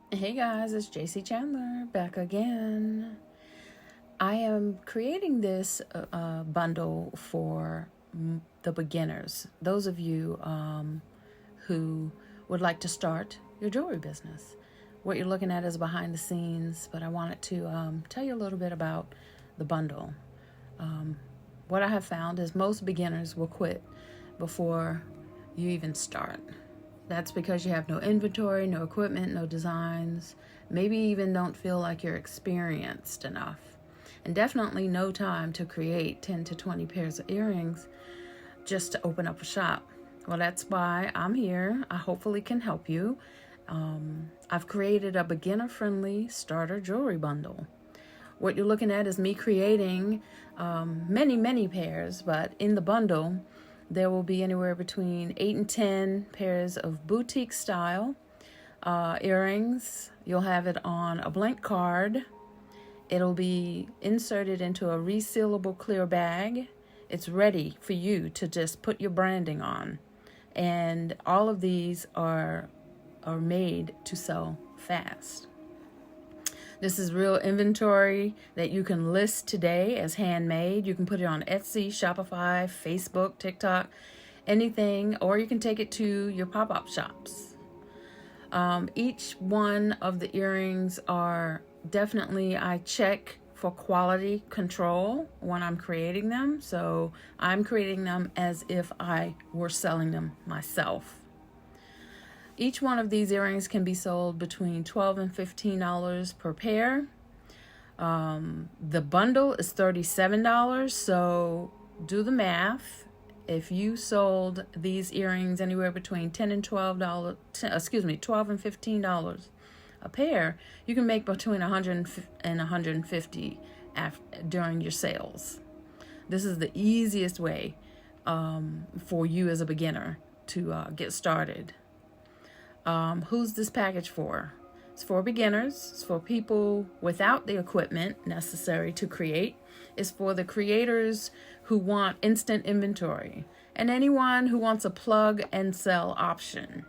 Hey guys, it's JC Chandler back again. I am creating this bundle for the beginners, those of you who would like to start your jewelry business. What you're looking at is behind the scenes, but I wanted to tell you a little bit about the bundle. What I have found is most beginners will quit before you even start. That's because you have no inventory, no equipment, no designs, maybe even don't feel like you're experienced enough, and definitely no time to create 10 to 20 pairs of earrings just to open up a shop. Well, that's why I'm here. I hopefully can help you. I've created a beginner-friendly starter jewelry bundle. What you're looking at is me creating many pairs, but in the bundle, there will be anywhere between 8 and 10 pairs of boutique style earrings. You'll have it on a blank card. It'll be inserted into a resealable clear bag. It's ready for you to just put your branding on. And all of these are made to sell fast. This is real inventory that you can list today as handmade. You can put it on Etsy, Shopify, Facebook, TikTok, anything, or you can take it to your pop-up shops. Each one of the earrings are definitely, I check for quality control when I'm creating them. So I'm creating them as if I were selling them myself. Each one of these earrings can be sold between $12 and $15 per pair. The bundle is $37, so do the math. If you sold these earrings anywhere between $12 and $15 a pair, you can make between $100 and $150 during your sales. This is the easiest way for you as a beginner to get started. Who's this package for? It's for beginners. It's for people without the equipment necessary to create. It's for the creators who want instant inventory and anyone who wants a plug and sell option.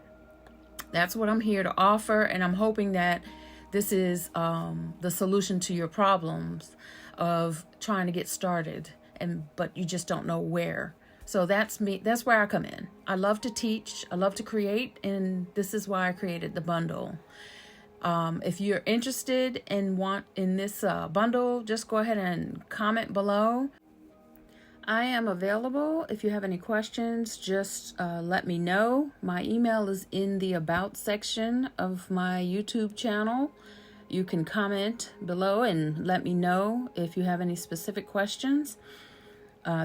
That's what I'm here to offer, and I'm hoping that this is the solution to your problems of trying to get started, but you just don't know where. So that's me. That's where I come in. I love to teach. I love to create. And this is why I created the bundle. If you're interested and want in this bundle, just go ahead and comment below. I am available. If you have any questions, just let me know. My email is in the About section of my YouTube channel. You can comment below and let me know if you have any specific questions.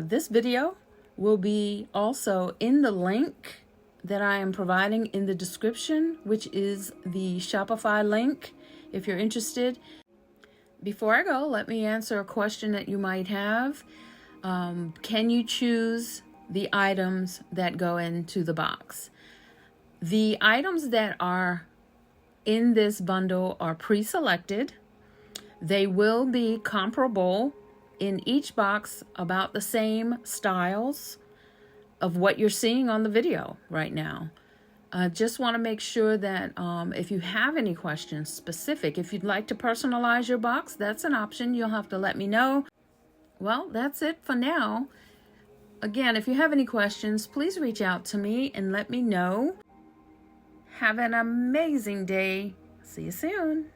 This video will be also in the link that I am providing in the description, which is the Shopify link if you're interested. Before I go, let me answer a question that you might have. Can you choose the items that go into the box? The items that are in this bundle are pre-selected. They will be comparable in each box, about the same styles of what you're seeing on the video right now. I just want to make sure that if you have any questions specific, if you'd like to personalize your box, that's an option. You'll have to let me know. Well, that's it for now. Again, if you have any questions, please reach out to me and let me know. Have an amazing day. See you soon.